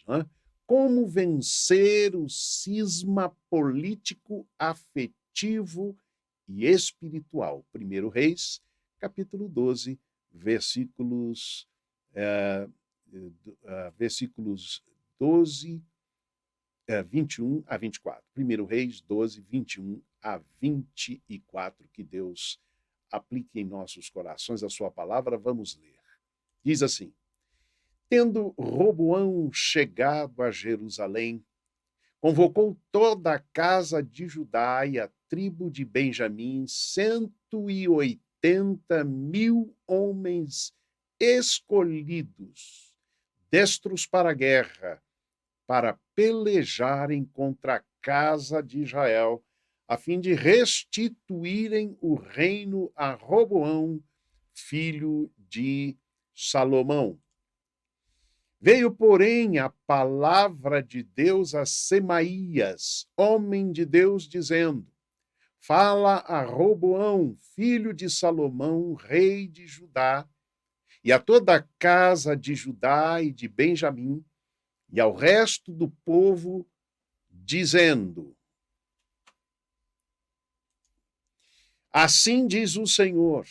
né? Como vencer o cisma político, afetivo e espiritual. 1 Reis, capítulo 12, versículos, versículos 12, 21 a 24. 1 Reis 12, 21 a 24. Que Deus aplique em nossos corações a sua palavra. Vamos ler. Diz assim: Tendo Roboão chegado a Jerusalém, convocou toda a casa de Judá e a tribo de Benjamim, 180.000 homens escolhidos, destros para a guerra, para pelejarem contra a casa de Israel, a fim de restituírem o reino a Roboão, filho de Salomão. Veio, porém, a palavra de Deus a Semaías, homem de Deus, dizendo: Fala a Roboão, filho de Salomão, rei de Judá, e a toda a casa de Judá e de Benjamim, e ao resto do povo, dizendo: Assim diz o Senhor: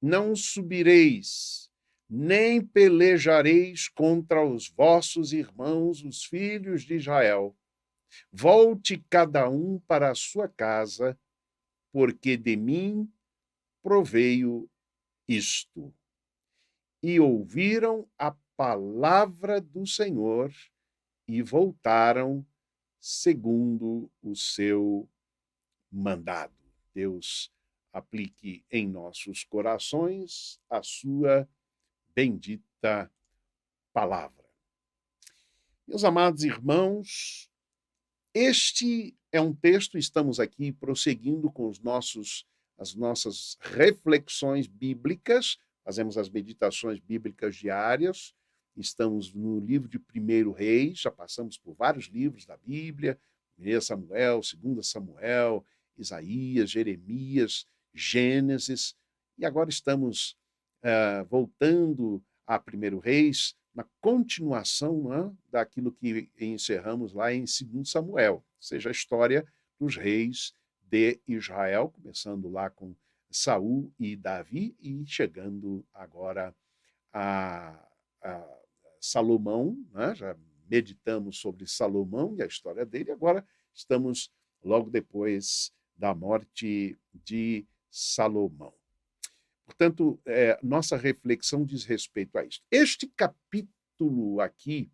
não subireis, nem pelejareis contra os vossos irmãos, os filhos de Israel. Volte cada um para a sua casa, porque de mim proveio isto. E ouviram a palavra do Senhor e voltaram segundo o seu mandado. Deus aplique em nossos corações a sua bendita palavra. Meus amados irmãos, este é um texto, estamos aqui prosseguindo com as nossas reflexões bíblicas, fazemos as meditações bíblicas diárias, estamos no livro de 1 Reis, já passamos por vários livros da Bíblia, 1 Samuel, 2 Samuel, Isaías, Jeremias, Gênesis, e agora estamos voltando a 1 Reis, na continuação, né, daquilo que encerramos lá em 2 Samuel, ou seja, a história dos reis de Israel, começando lá com Saul e Davi e chegando agora a Salomão, né? Já meditamos sobre Salomão e a história dele, agora estamos logo depois da morte de Salomão. Portanto, nossa reflexão diz respeito a isso. Este capítulo aqui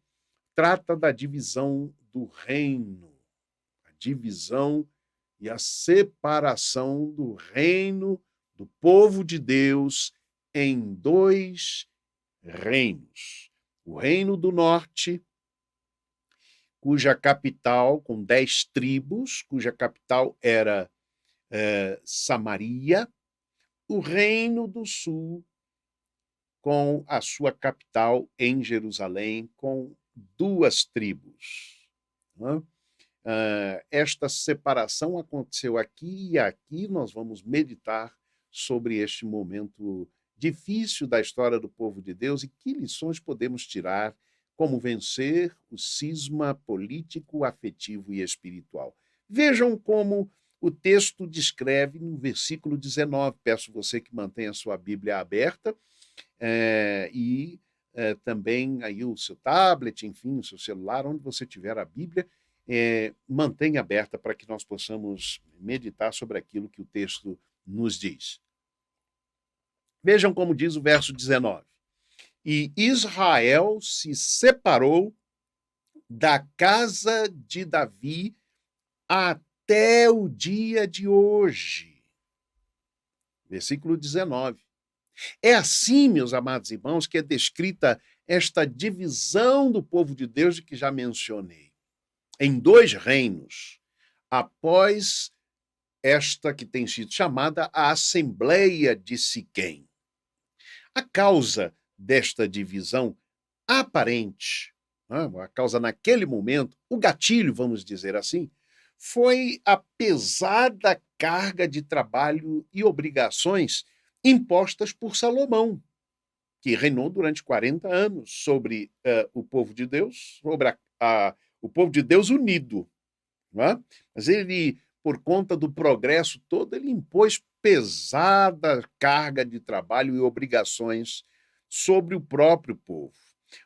trata da divisão do reino, a divisão e a separação do reino do povo de Deus em dois reinos. O reino do norte, cuja capital, com 10 tribos, cuja capital era Samaria, o reino do sul, com a sua capital em Jerusalém, com 2 tribos. Né? Esta separação aconteceu aqui e aqui nós vamos meditar sobre este momento difícil da história do povo de Deus e que lições podemos tirar, como vencer o cisma político, afetivo e espiritual. Vejam como o texto descreve no versículo 19. Peço você que mantenha a sua Bíblia aberta e também aí o seu tablet, enfim, o seu celular, onde você tiver a Bíblia, mantenha aberta para que nós possamos meditar sobre aquilo que o texto nos diz. Vejam como diz o verso 19. E Israel se separou da casa de Davi até o dia de hoje. Versículo 19. É assim, meus amados irmãos, que é descrita esta divisão do povo de Deus de que já mencionei, em 2 reinos, após esta que tem sido chamada a Assembleia de Siquém. A causa desta divisão aparente, a causa naquele momento, o gatilho, vamos dizer assim, foi a pesada carga de trabalho e obrigações impostas por Salomão, que reinou durante 40 anos sobre o povo de Deus, sobre o povo de Deus unido, não é? Mas ele, por conta do progresso todo, ele impôs pesada carga de trabalho e obrigações sobre o próprio povo.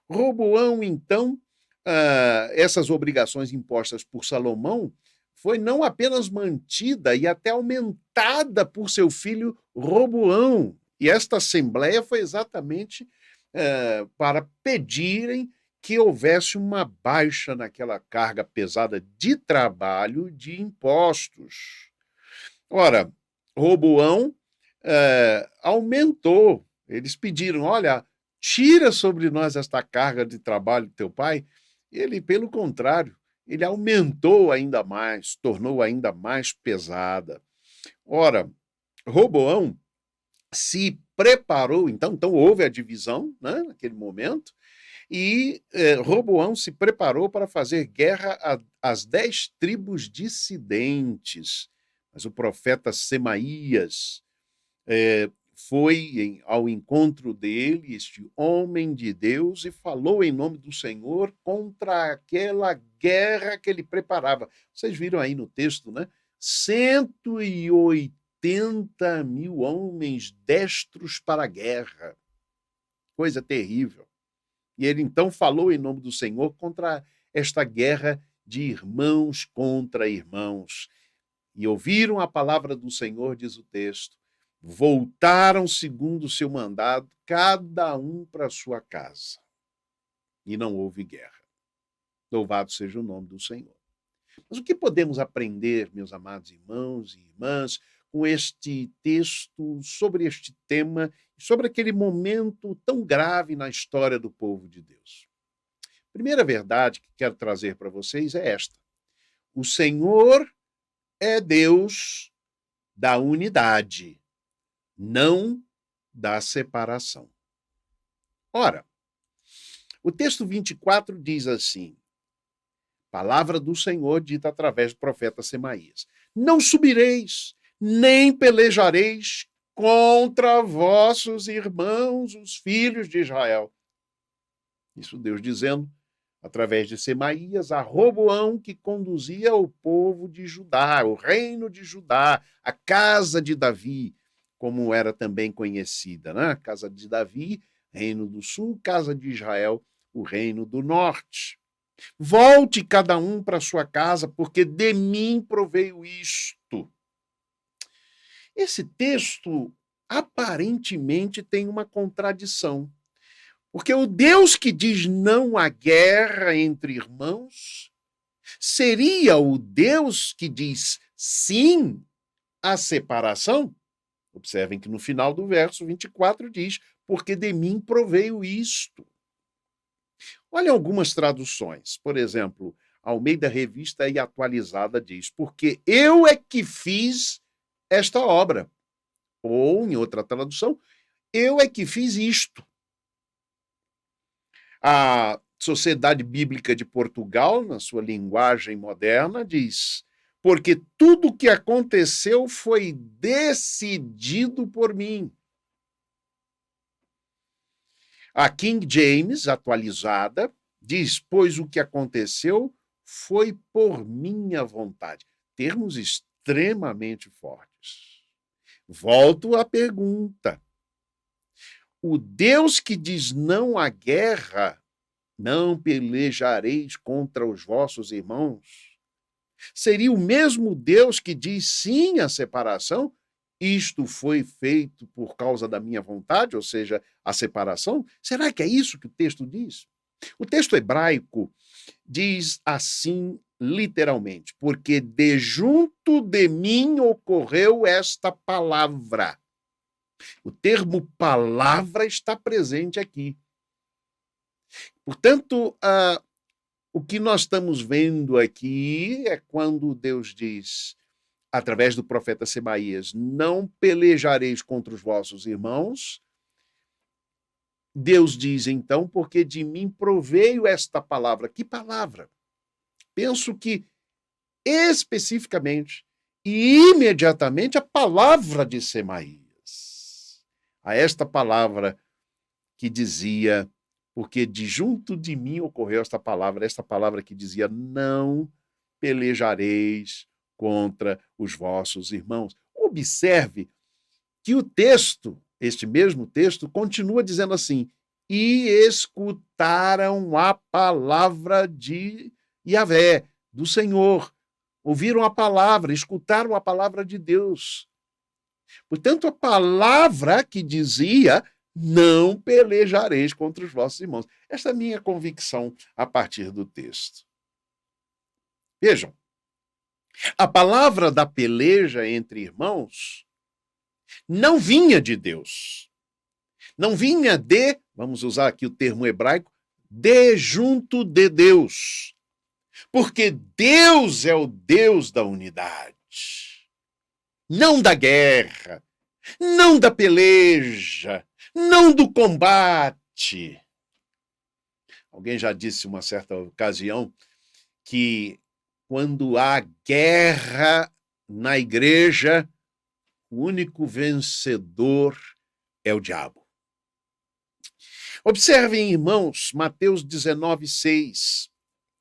Roboão, então, essas obrigações impostas por Salomão foi não apenas mantida e até aumentada por seu filho Roboão. E esta assembleia foi exatamente para pedirem que houvesse uma baixa naquela carga pesada de trabalho de impostos. Ora, Roboão aumentou. Eles pediram, olha, tira sobre nós esta carga de trabalho do teu pai. Ele, pelo contrário, ele aumentou ainda mais, tornou ainda mais pesada. Ora, Roboão se preparou, então houve a divisão, né, naquele momento, e Roboão se preparou para fazer guerra às 10 tribos dissidentes. Mas o profeta Semaías foi ao encontro dele, este homem de Deus, e falou em nome do Senhor contra aquela guerra que ele preparava. Vocês viram aí no texto, né? 180 mil homens destros para a guerra. Coisa terrível. E ele então falou em nome do Senhor contra esta guerra de irmãos contra irmãos. E ouviram a palavra do Senhor, diz o texto, voltaram segundo o seu mandado, cada um para sua casa. E não houve guerra. Louvado seja o nome do Senhor. Mas o que podemos aprender, meus amados irmãos e irmãs, com este texto, sobre este tema, sobre aquele momento tão grave na história do povo de Deus? A primeira verdade que quero trazer para vocês é esta: o Senhor é Deus da unidade, não da separação. Ora, o texto 24 diz assim, palavra do Senhor dita através do profeta Semaías: não subireis, nem pelejareis contra vossos irmãos, os filhos de Israel. Isso Deus dizendo, através de Semaías, a Roboão, que conduzia o povo de Judá, o reino de Judá, a casa de Davi, como era também conhecida, né? Casa de Davi, reino do sul, casa de Israel, o reino do norte. Volte cada um para sua casa, porque de mim proveio isto. Esse texto aparentemente tem uma contradição. Porque o Deus que diz não à guerra entre irmãos seria o Deus que diz sim à separação? Observem que no final do verso 24 diz, porque de mim proveio isto. Olha algumas traduções. Por exemplo, Almeida Revista e Atualizada diz, porque eu é que fiz esta obra. Ou, em outra tradução, eu é que fiz isto. A Sociedade Bíblica de Portugal, na sua linguagem moderna, diz, porque tudo o que aconteceu foi decidido por mim. A King James, atualizada, diz, pois o que aconteceu foi por minha vontade. Termos extremamente fortes. Volto à pergunta. O Deus que diz não à guerra, não pelejareis contra os vossos irmãos, seria o mesmo Deus que diz sim à separação? Isto foi feito por causa da minha vontade, ou seja, a separação? Será que é isso que o texto diz? O texto hebraico diz assim literalmente, porque de junto de mim ocorreu esta palavra. O termo palavra está presente aqui. Portanto, o que nós estamos vendo aqui é quando Deus diz, através do profeta Semaías, não pelejareis contra os vossos irmãos. Deus diz, então, porque de mim proveio esta palavra. Que palavra? Penso que especificamente e imediatamente a palavra de Semaías. A esta palavra que dizia, porque de junto de mim ocorreu esta palavra que dizia: não pelejareis contra os vossos irmãos. Observe que o texto, este mesmo texto, continua dizendo assim: e escutaram a palavra de Yahvé, do Senhor. Ouviram a palavra, escutaram a palavra de Deus. Portanto, a palavra que dizia: não pelejareis contra os vossos irmãos. Esta é a minha convicção a partir do texto. Vejam, a palavra da peleja entre irmãos não vinha de Deus. Não vinha de, vamos usar aqui o termo hebraico, de junto de Deus. Porque Deus é o Deus da unidade. Não da guerra, não da peleja, não do combate. Alguém já disse uma certa ocasião que quando há guerra na igreja, o único vencedor é o diabo. Observem, irmãos, Mateus 19:6,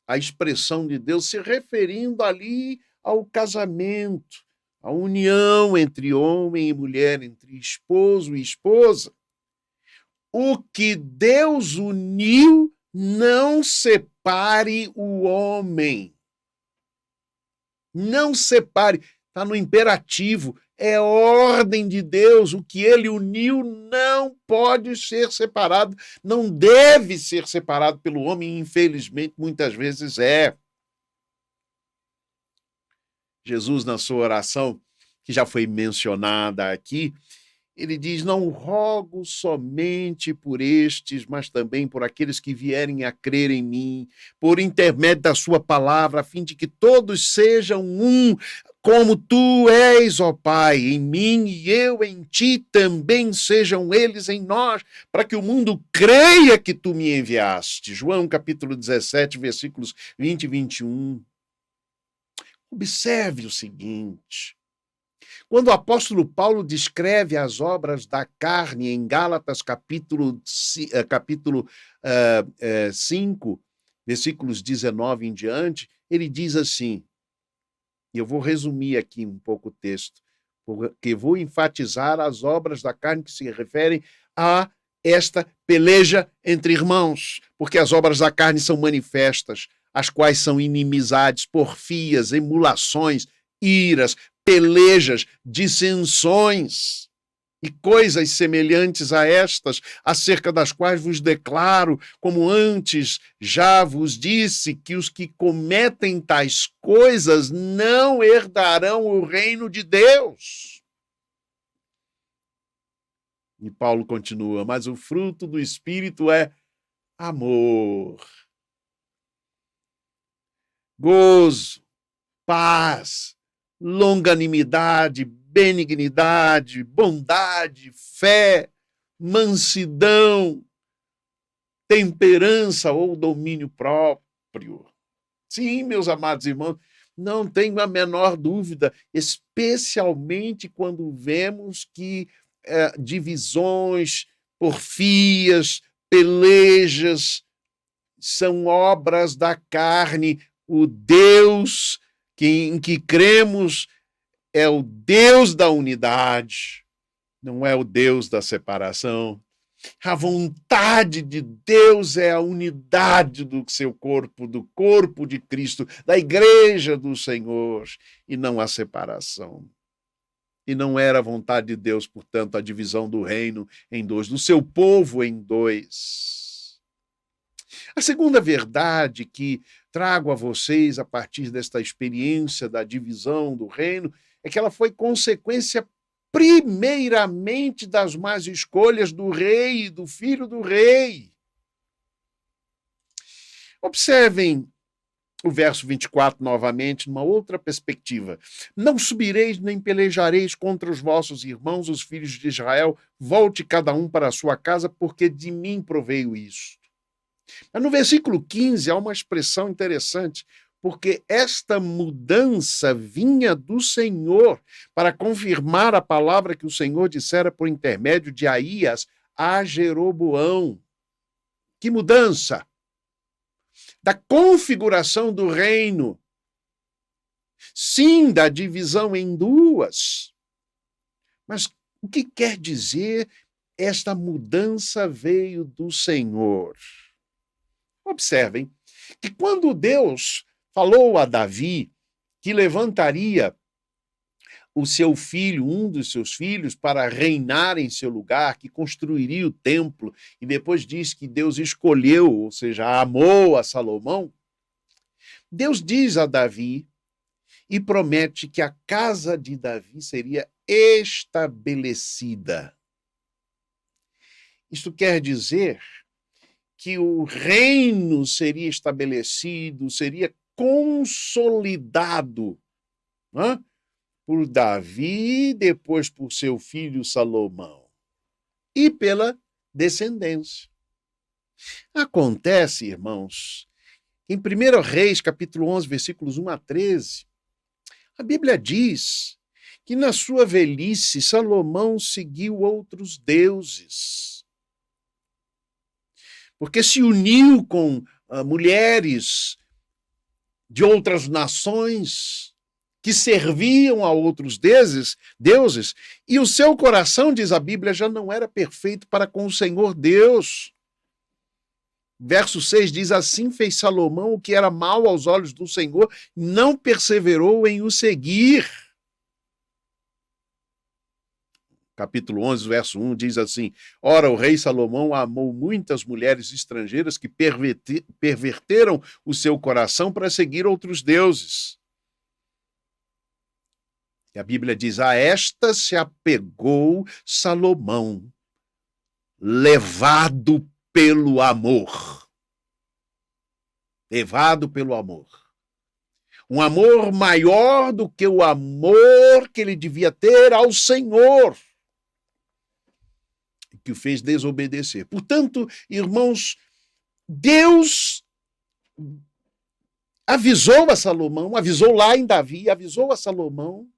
a expressão de Deus se referindo ali ao casamento, a união entre homem e mulher, entre esposo e esposa. O que Deus uniu, não separe o homem. Não separe, está no imperativo, é ordem de Deus. O que ele uniu não pode ser separado, não deve ser separado pelo homem, infelizmente, muitas vezes é. Jesus, na sua oração, que já foi mencionada aqui, ele diz: não rogo somente por estes, mas também por aqueles que vierem a crer em mim, por intermédio da sua palavra, a fim de que todos sejam um, como tu és, ó Pai, em mim e eu em ti, também sejam eles em nós, para que o mundo creia que tu me enviaste. João capítulo 17, versículos 20 e 21. Observe o seguinte: quando o apóstolo Paulo descreve as obras da carne em Gálatas capítulo 5, versículos 19 em diante, ele diz assim, e eu vou resumir aqui um pouco o texto, porque vou enfatizar as obras da carne que se referem a esta peleja entre irmãos, porque as obras da carne são manifestas, as quais são inimizades, porfias, emulações, iras, pelejas, dissensões e coisas semelhantes a estas, acerca das quais vos declaro, como antes já vos disse, que os que cometem tais coisas não herdarão o reino de Deus. E Paulo continua: mas o fruto do Espírito é amor, gozo, paz, longanimidade, benignidade, bondade, fé, mansidão, temperança ou domínio próprio. Sim, meus amados irmãos, não tenho a menor dúvida, especialmente quando vemos que divisões, porfias, pelejas são obras da carne. O Deus em que cremos é o Deus da unidade, não é o Deus da separação. A vontade de Deus é a unidade do seu corpo, do corpo de Cristo, da igreja do Senhor, e não a separação. E não era a vontade de Deus, portanto, a divisão do reino em dois, do seu povo em dois. A segunda verdade que trago a vocês a partir desta experiência da divisão do reino é que ela foi consequência primeiramente das más escolhas do rei e do filho do rei. Observem o verso 24 novamente, numa outra perspectiva. Não subireis nem pelejareis contra os vossos irmãos, os filhos de Israel, volte cada um para a sua casa, porque de mim proveio isso. Mas no versículo 15 há uma expressão interessante, porque esta mudança vinha do Senhor para confirmar a palavra que o Senhor dissera por intermédio de Aías a Jeroboão. Que mudança! Da configuração do reino. Sim, da divisão em duas. Mas o que quer dizer esta mudança veio do Senhor? Observem que quando Deus falou a Davi que levantaria o seu filho, um dos seus filhos, para reinar em seu lugar, que construiria o templo, e depois diz que Deus escolheu, ou seja, amou a Salomão, Deus diz a Davi e promete que a casa de Davi seria estabelecida. Isto quer dizer que o reino seria estabelecido, seria consolidado, né? Por Davi, depois por seu filho Salomão, e pela descendência. Acontece, irmãos, em 1 Reis, capítulo 11, versículos 1 a 13, a Bíblia diz que na sua velhice Salomão seguiu outros deuses, porque se uniu com mulheres de outras nações que serviam a outros deuses, e o seu coração, diz a Bíblia, já não era perfeito para com o Senhor Deus. Verso 6 diz, assim fez Salomão o que era mal aos olhos do Senhor, não perseverou em o seguir. Capítulo 11, verso 1 diz assim, ora, o rei Salomão amou muitas mulheres estrangeiras que perverteram o seu coração para seguir outros deuses. E a Bíblia diz, a esta se apegou Salomão, levado pelo amor. Levado pelo amor. Um amor maior do que o amor que ele devia ter ao Senhor, que o fez desobedecer. Portanto, irmãos, Deus avisou a Salomão, avisou lá em Davi, avisou a Salomão,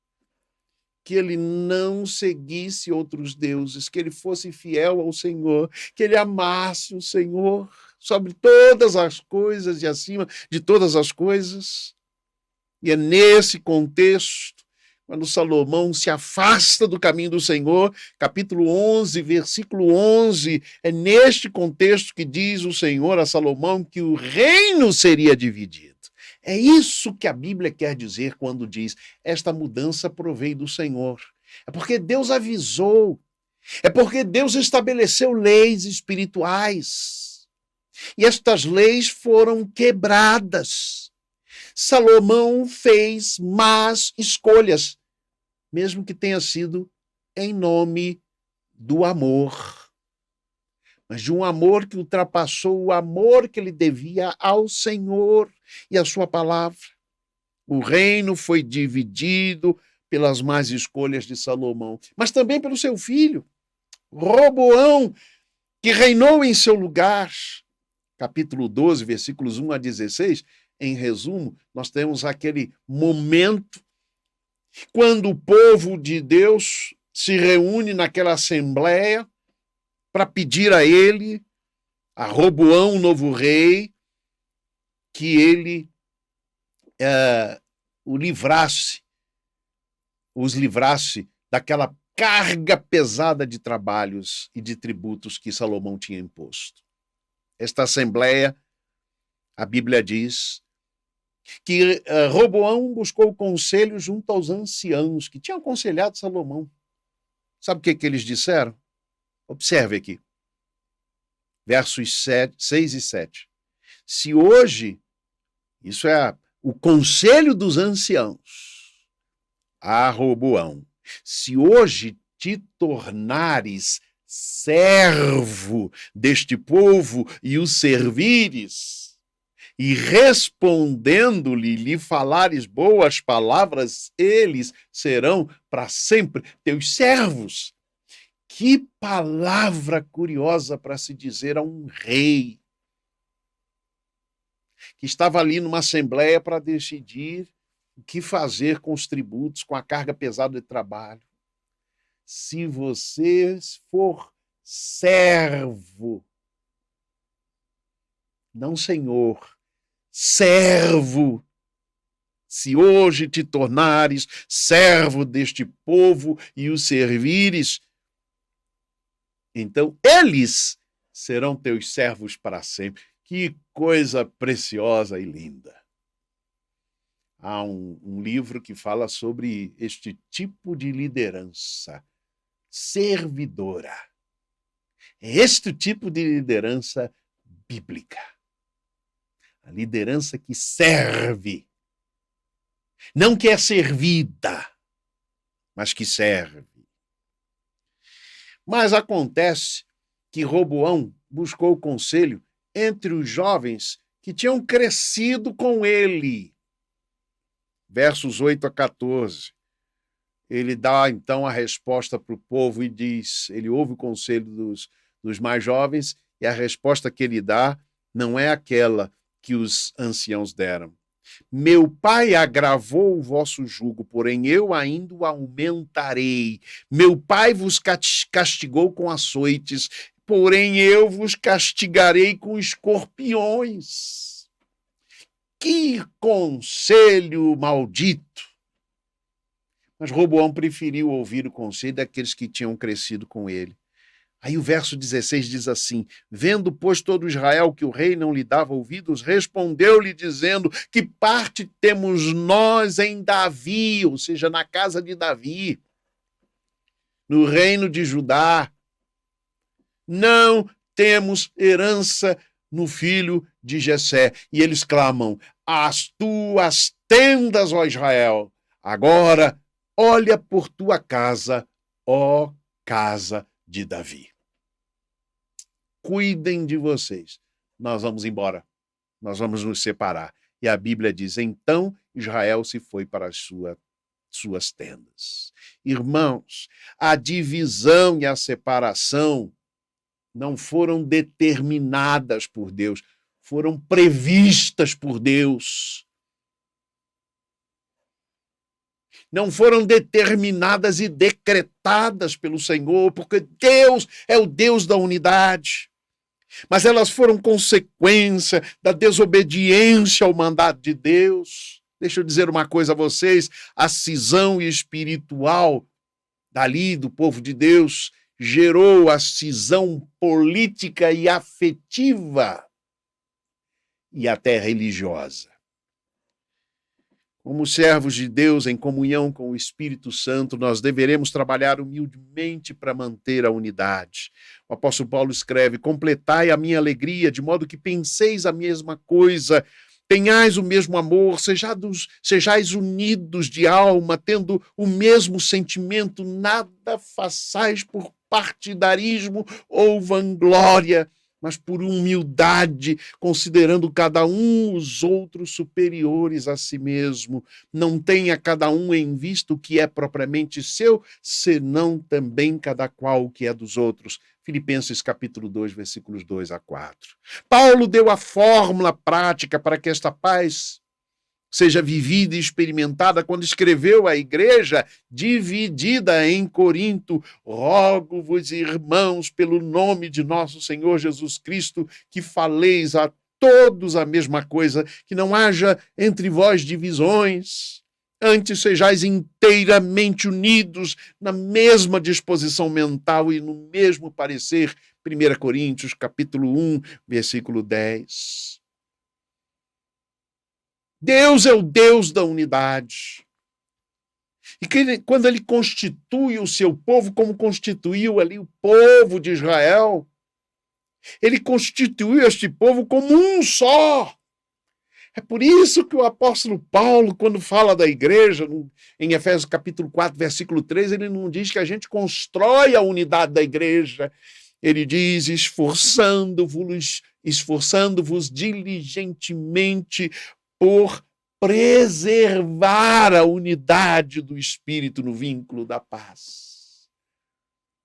que ele não seguisse outros deuses, que ele fosse fiel ao Senhor, que ele amasse o Senhor sobre todas as coisas e acima de todas as coisas. E é nesse contexto, quando Salomão se afasta do caminho do Senhor, capítulo 11, versículo 11, é neste contexto que diz o Senhor a Salomão que o reino seria dividido. É isso que a Bíblia quer dizer quando diz esta mudança provém do Senhor. É porque Deus avisou. É porque Deus estabeleceu leis espirituais. E estas leis foram quebradas. Salomão fez más escolhas, mesmo que tenha sido em nome do amor. Mas de um amor que ultrapassou o amor que ele devia ao Senhor e à sua palavra. O reino foi dividido pelas más escolhas de Salomão, mas também pelo seu filho, Roboão, que reinou em seu lugar. Capítulo 12, versículos 1 a 16, em resumo, nós temos aquele momento quando o povo de Deus se reúne naquela assembleia para pedir a ele, a Roboão, o novo rei, que ele os livrasse daquela carga pesada de trabalhos e de tributos que Salomão tinha imposto. Esta assembleia, a Bíblia diz, que Roboão buscou conselho junto aos anciãos que tinham aconselhado Salomão. Sabe o que eles disseram? Observe aqui, versos 6 e 7. Se hoje, isso é o conselho dos anciãos, a Roboão, se hoje te tornares servo deste povo e o servires, e respondendo-lhe, lhe falares boas palavras, eles serão para sempre teus servos. Que palavra curiosa para se dizer a um rei que estava ali numa assembleia para decidir o que fazer com os tributos, com a carga pesada de trabalho. Se você for servo não senhor, servo. Se hoje te tornares servo deste povo e o servires, então eles serão teus servos para sempre. Que coisa preciosa e linda. Há um livro que fala sobre este tipo de liderança servidora. É este tipo de liderança bíblica. A liderança que serve. Não que é servida, mas que serve. Mas acontece que Roboão buscou conselho entre os jovens que tinham crescido com ele. Versos 8 a 14. Ele dá, então, a resposta para o povo e diz, ele ouve o conselho dos mais jovens e a resposta que ele dá não é aquela que os anciãos deram. Meu pai agravou o vosso jugo, porém eu ainda o aumentarei. Meu pai vos castigou com açoites, porém eu vos castigarei com escorpiões. Que conselho maldito! Mas Roboão preferiu ouvir o conselho daqueles que tinham crescido com ele. Aí o verso 16 diz assim: vendo, pois, todo Israel que o rei não lhe dava ouvidos, respondeu-lhe dizendo: que parte temos nós em Davi, ou seja, na casa de Davi, no reino de Judá? Não temos herança no filho de Jessé. E eles clamam: as tuas tendas, ó Israel, agora olha por tua casa, ó casa de Davi. Cuidem de vocês. Nós vamos embora. Nós vamos nos separar. E a Bíblia diz, então Israel se foi para as suas tendas. Irmãos, a divisão e a separação não foram determinadas por Deus, foram previstas por Deus. Não foram determinadas e decretadas pelo Senhor, porque Deus é o Deus da unidade. Mas elas foram consequência da desobediência ao mandato de Deus. Deixa eu dizer uma coisa a vocês, a cisão espiritual dali do povo de Deus gerou a cisão política e afetiva e até religiosa. Como servos de Deus em comunhão com o Espírito Santo, nós deveremos trabalhar humildemente para manter a unidade. O apóstolo Paulo escreve: completai a minha alegria, de modo que penseis a mesma coisa, tenhais o mesmo amor, sejais unidos de alma, tendo o mesmo sentimento, nada façais por partidarismo ou vanglória, mas por humildade, considerando cada um os outros superiores a si mesmo. Não tenha cada um em vista o que é propriamente seu, senão também cada qual o que é dos outros. Filipenses capítulo 2, versículos 2 a 4. Paulo deu a fórmula prática para que esta paz seja vivida e experimentada quando escreveu à igreja dividida em Corinto: rogo-vos, irmãos, pelo nome de nosso Senhor Jesus Cristo, que faleis a todos a mesma coisa, que não haja entre vós divisões, antes sejais inteiramente unidos na mesma disposição mental e no mesmo parecer. 1 Coríntios capítulo 1, versículo 10. Deus é o Deus da unidade. E quando ele constitui o seu povo, como constituiu ali o povo de Israel, ele constituiu este povo como um só. É por isso que o apóstolo Paulo, quando fala da igreja, em Efésios capítulo 4, versículo 3, ele não diz que a gente constrói a unidade da igreja. Ele diz: esforçando-vos diligentemente por preservar a unidade do Espírito no vínculo da paz.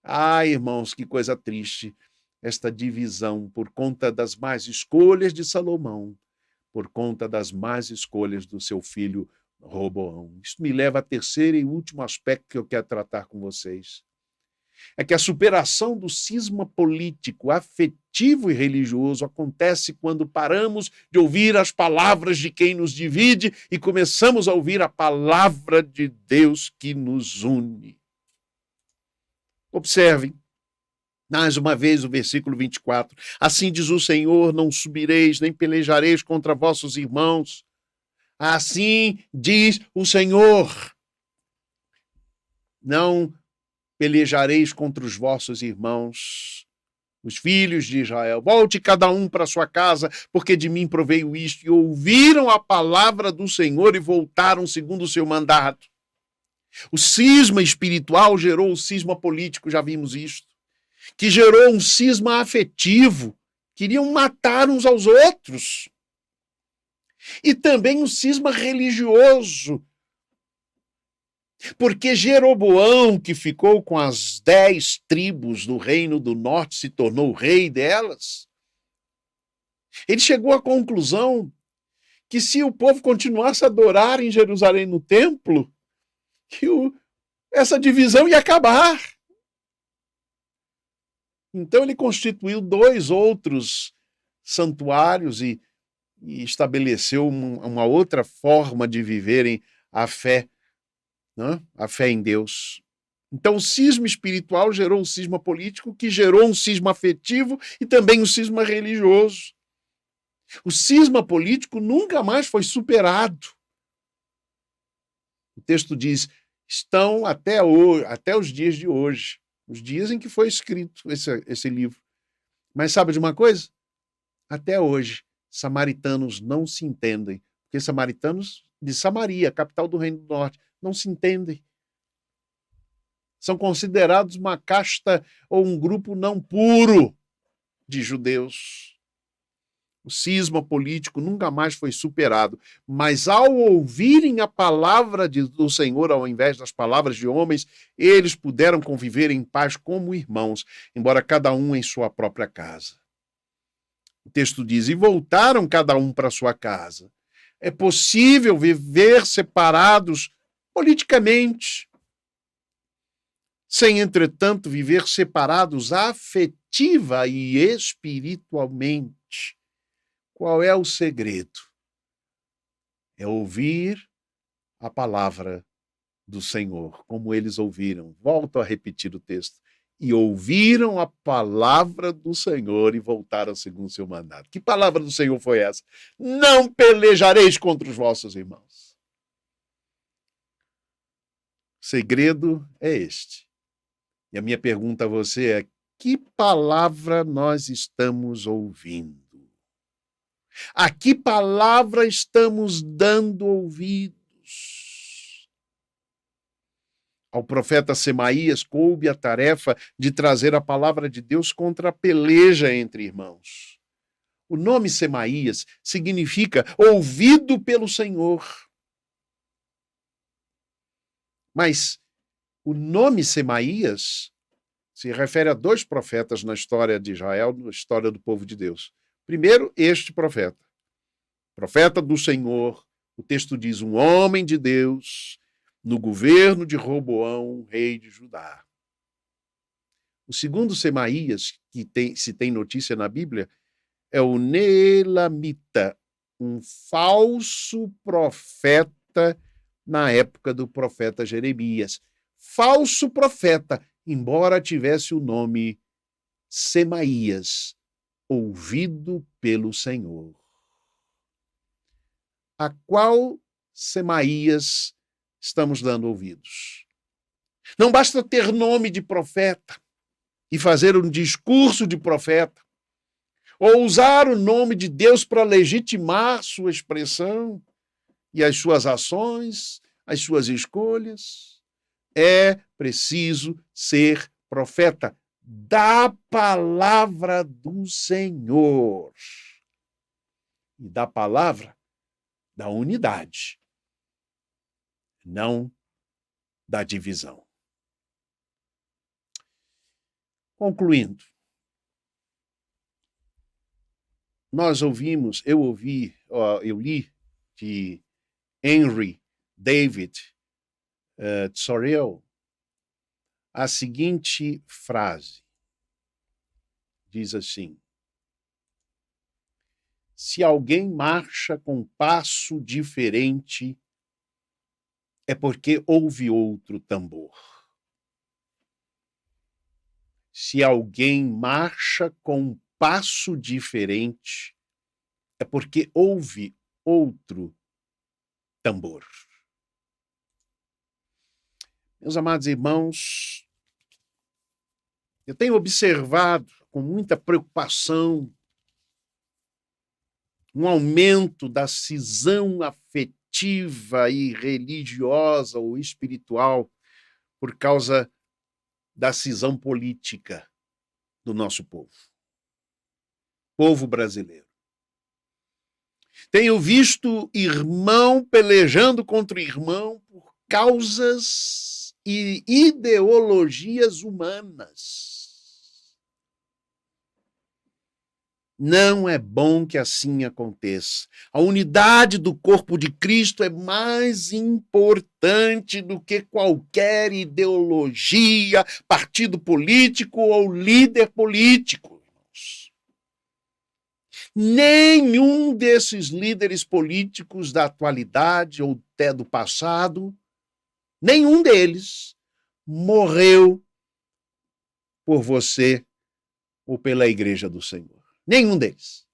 Ah, irmãos, que coisa triste esta divisão por conta das más escolhas de Salomão, por conta das más escolhas do seu filho Roboão. Isso me leva ao terceiro e último aspecto que eu quero tratar com vocês. é que a superação do cisma político, afetivo e religioso acontece quando paramos de ouvir as palavras de quem nos divide e começamos a ouvir a palavra de Deus que nos une. Observem, mais uma vez, o versículo 24. Assim diz o Senhor, não subireis, nem pelejareis contra vossos irmãos. Assim diz o Senhor. Não pelejareis contra os vossos irmãos, os filhos de Israel. Volte cada um para sua casa, porque de mim proveio isto. E ouviram a palavra do Senhor e voltaram segundo o seu mandato. O cisma espiritual gerou o cisma político, já vimos isto. Que gerou um cisma afetivo. Queriam matar uns aos outros. E também um cisma religioso. Porque Jeroboão, que ficou com as 10 tribos do reino do norte, se tornou rei delas, ele chegou à conclusão que se o povo continuasse a adorar em Jerusalém no templo, que essa divisão ia acabar. Então ele constituiu 2 outros santuários e estabeleceu uma outra forma de viverem a fé em Deus. Então o cisma espiritual gerou um cisma político, que gerou um cisma afetivo e também um cisma religioso. O cisma político nunca mais foi superado. O texto diz, estão até os dias de hoje, os dias em que foi escrito esse livro. Mas sabe de uma coisa? Até hoje, samaritanos não se entendem, porque samaritanos de Samaria, capital do Reino do Norte, não se entendem. São considerados uma casta ou um grupo não puro de judeus. O cisma político nunca mais foi superado, mas ao ouvirem a palavra do Senhor ao invés das palavras de homens, eles puderam conviver em paz como irmãos, embora cada um em sua própria casa. O texto diz, e voltaram cada um para sua casa. É possível viver separados politicamente, sem, entretanto, viver separados afetiva e espiritualmente. Qual é o segredo? É ouvir a palavra do Senhor, como eles ouviram. Volto a repetir o texto. E ouviram a palavra do Senhor e voltaram segundo o seu mandato. Que palavra do Senhor foi essa? Não pelejareis contra os vossos irmãos. O segredo é este. E a minha pergunta a você é, que palavra nós estamos ouvindo? A que palavra estamos dando ouvidos? Ao profeta Semaías coube a tarefa de trazer a palavra de Deus contra a peleja entre irmãos. O nome Semaías significa ouvido pelo Senhor. Mas o nome Semaías se refere a 2 profetas na história de Israel, na história do povo de Deus. Primeiro, este profeta do Senhor, o texto diz, um homem de Deus, no governo de Roboão, rei de Judá. O segundo Semaías, que se tem notícia na Bíblia, é o Neelamita, um falso profeta na época do profeta Jeremias. Falso profeta, embora tivesse o nome Semaías, ouvido pelo Senhor. A qual Semaías estamos dando ouvidos? Não basta ter nome de profeta e fazer um discurso de profeta, ou usar o nome de Deus para legitimar sua expressão e as suas ações, as suas escolhas. É preciso ser profeta da palavra do Senhor e da palavra da unidade, não da divisão. Concluindo, eu li de Henry David Thoreau a seguinte frase. Diz assim: se alguém marcha com passo diferente, é porque houve outro tambor. Se alguém marcha com passo diferente, é porque houve outro tambor. Meus amados irmãos, eu tenho observado com muita preocupação um aumento da cisão afetiva e religiosa ou espiritual por causa da cisão política do nosso povo brasileiro. Tenho visto irmão pelejando contra irmão por causas e ideologias humanas. Não é bom que assim aconteça. A unidade do corpo de Cristo é mais importante do que qualquer ideologia, partido político ou líder político. Nenhum desses líderes políticos da atualidade ou até do passado, nenhum deles morreu por você ou pela Igreja do Senhor. Nenhum deles.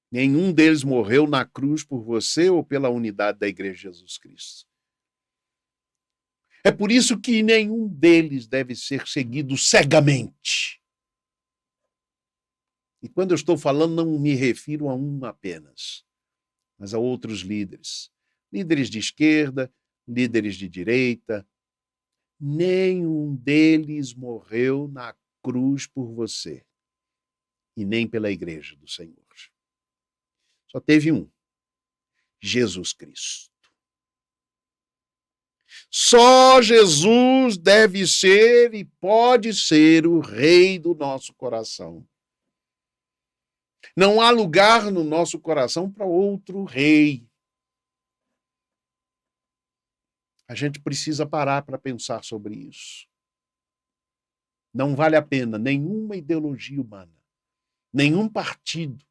Nenhum deles morreu na cruz por você ou pela unidade da Igreja de Jesus Cristo. É por isso que nenhum deles deve ser seguido cegamente. E quando eu estou falando, não me refiro a um apenas, mas a outros líderes. Líderes de esquerda, líderes de direita. Nenhum deles morreu na cruz por você e nem pela Igreja do Senhor. Só teve um, Jesus Cristo. Só Jesus deve ser e pode ser o Rei do nosso coração. Não há lugar no nosso coração para outro rei. A gente precisa parar para pensar sobre isso. Não vale a pena nenhuma ideologia humana, nenhum partido,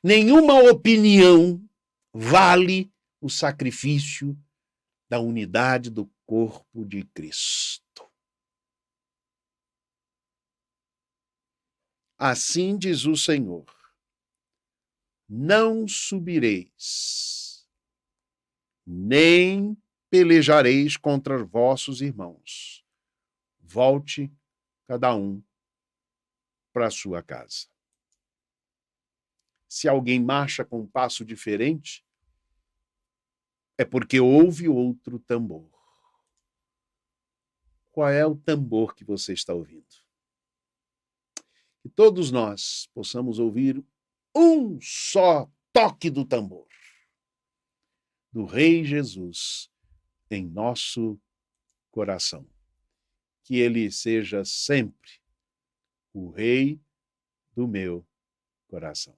nenhuma opinião vale o sacrifício da unidade do corpo de Cristo. Assim diz o Senhor: não subireis, nem pelejareis contra vossos irmãos. Volte cada um para a sua casa. Se alguém marcha com um passo diferente, é porque houve outro tambor. Qual é o tambor que você está ouvindo? Que todos nós possamos ouvir um só toque do tambor do Rei Jesus em nosso coração. Que ele seja sempre o Rei do meu coração.